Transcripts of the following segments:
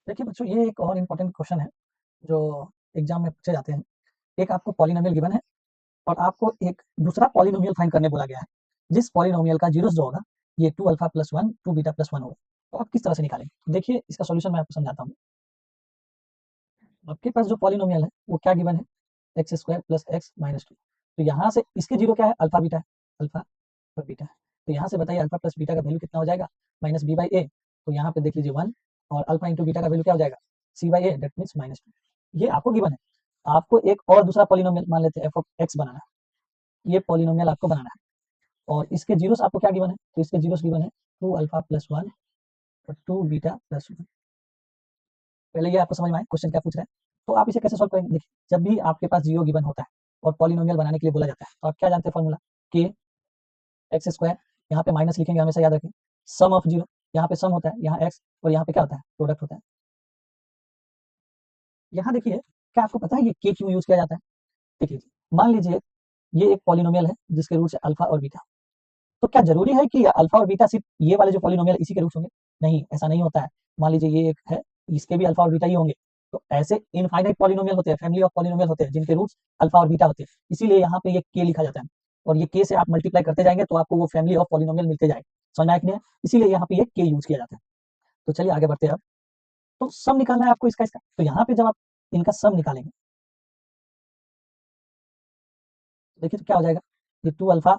देखिए बच्चों, ये एक और इम्पोर्टेंट क्वेश्चन है जो एग्जाम में पूछे जाते हैं। एक आपको पॉलिनोमियल गिवन है और आपको एक दूसरा पॉलिनोमियल फाइंड करने बोला गया है, जिस पॉलिनोमियल का जीरोस जो होगा ये 2 अल्फा प्लस 1 2 बीटा प्लस 1 होगा। तो आप किस तरह से निकालेंगे? देखिए इसका सॉल्यूशन मैं आपको समझाता हूँ। आपके पास जो पॉलिनोमियल है वो क्या गिवन है, x square plus x minus 2। तो यहाँ से इसके जीरो क्या है, अल्फा बीटा है, अल्फा और बीटा। तो यहाँ से बताइए अल्फा प्लस बीटा का वैल्यू कितना हो जाएगा, माइनस बी बाई ए। तो यहाँ पे देख लीजिए 1 और अल्फा इंटू बीटा का वैल्यू क्या हो जाएगा, C by A, that means minus 2। ये आपको गिवन है। आपको एक और दूसरा पॉलिनोमियल मान लेते हैं एफ ऑफ एक्स बनाना है। ये पॉलिनोमियल आपको बनाना है और इसके जीरोस आपको क्या गिवन है, तो इसके जीरोस गिवन है 2 अल्फा प्लस 1 और 2 बीटा प्लस 1। पहले ये आपको समझ में आए क्वेश्चन क्या पूछ रहा है। तो आप इसे कैसे सॉल्व करेंगे, देखिए जब भी आपके पास जीरो गिवन होता है और पॉलिनोमियल बनाने के लिए बोला जाता है तो आप क्या जानते हैं फॉर्मूला, के एक्स स्क्वायर, यहाँ पे माइनस लिखेंगे हमेशा याद रखें, सम ऑफ जीरो, यहाँ पे सम होता है, यहाँ एक्स और यहाँ पे क्या होता है, प्रोडक्ट होता है। यहाँ देखिए क्या आपको पता है ये के क्यों यूज किया जाता है। देखिए मान लीजिए ये एक पॉलिनोमियल है जिसके रूट्स है अल्फा और बीटा। तो क्या जरूरी है कि अल्फा और बीटा सिर्फ ये वाले जो पॉलिनोमियल इसी के रूट्स होंगे? नहीं, ऐसा नहीं होता है। मान लीजिए ये एक है, इसके भी अल्फा और बीटा ही होंगे। तो ऐसे इनफाइनाइट पॉलिनोमियल होते हैं, फैमिली ऑफ पॉलिनोमियल होते हैं जिनके रूट्स अल्फा और बीटा होते हैं, इसीलिए यहाँ पे ये के लिखा जाता है। और ये के से आप मल्टीप्लाई करते जाएंगे तो आपको वो फैमिली ऑफ पॉलिनोमियल मिलते जाएगा। समझ में आया कि नहीं? इसीलिए यहाँ पे ये के यूज किया जाता है। तो चलिए आगे बढ़ते हैं अब। तो सम निकालना है आपको इसका। तो यहाँ पे जब आप इनका सम निकालेंगे, देखिए तो क्या हो जाएगा, ये 2 अल्फा,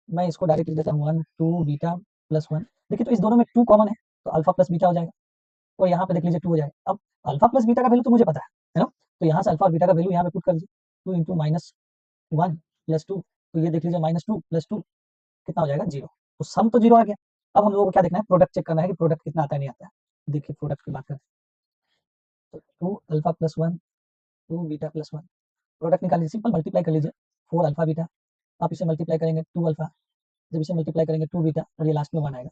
मैं इसको डायरेक्ट लिख देता हूँ 1 2 बीटा प्लस 1। देखिए तो इस दोनों में 2 कॉमन है तो अल्फा प्लस बीटा हो जाएगा। और यहाँ पे देख लीजिए 2 हो जाएगा। अब अल्फा प्लस बीटा का वैल्यू तो मुझे पता है ना? तो यहाँ से अल्फा और बीटा का वैल्यू यहाँ पे पुट कर दीजिए, 2 इंटू माइनस 1 प्लस 2। तो ये देख लीजिए माइनस 2 प्लस 2 कितना हो जाएगा, 0। तो सम तो 0 आ गया। अब हम लोगों को क्या देखना है, प्रोडक्ट चेक करना है कि प्रोडक्ट कितना आता है, नहीं आता है। देखिए प्रोडक्ट की बात करें तो 2 alpha plus 1 2 beta plus 1, product निकाल लीजिए, सिंपल मल्टीप्लाई कर लीजिए, 4 अल्फा बीटा। आप इसे मल्टीप्लाई करेंगे 2 अल्फा, जब इसे मल्टीप्लाई करेंगे 2 बीटा और ये लास्ट में 1 आएगा,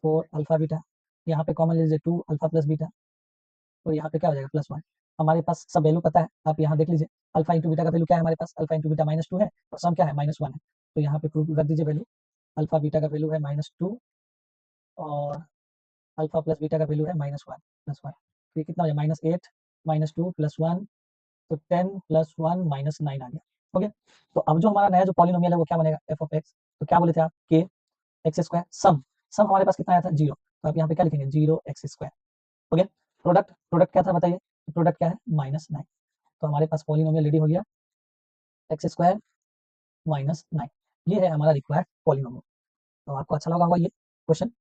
4 अल्फा बीटा। यहाँ पे कॉमन लीजिए 2 अल्फा प्लस बीटा और यहाँ पे क्या हो जाएगा, प्लस 1। हमारे पास सब वैल्यू पता है, आप यहाँ देख लीजिए अल्फा इंटू बीटा का वैल्यू क्या है हमारे पास, अल्फा इंटू बीटा माइनस 2 है और सम क्या है, माइनस 1 है। तो यहाँ पे प्रूव कर दीजिए वैल्यू, अल्फा बीटा का वैल्यू है माइनस 2 और अल्फा प्लस बीटा का वैल्यू है माइनस 1 प्लस 1। तो ये कितना हो जाएगा, माइनस 8 माइनस 2 प्लस 1, तो 10 प्लस 1 माइनस 9 आ गया। ओके, तो अब जो हमारा नया जो पॉलिनोमियल है वो क्या बनेगा, एफ ऑफ एक्स। तो क्या बोले थे आप, के एक्स स्क्वायर सम, सम हमारे पास कितना आया था, 0। तो आप यहाँ पे क्या लिखेंगे, 0 एक्स स्क्वायर। हो गया। प्रोडक्ट, प्रोडक्ट क्या था बताइए, प्रोडक्ट क्या है, माइनस 9। तो हमारे पास पॉलिनोमियल रेडी हो गया, एक्स स्क्वायर माइनस 9। ये है हमारा रिक्वायर्ड पॉलिनोमियल। तो आपको अच्छा लगा होगा ये क्वेश्चन।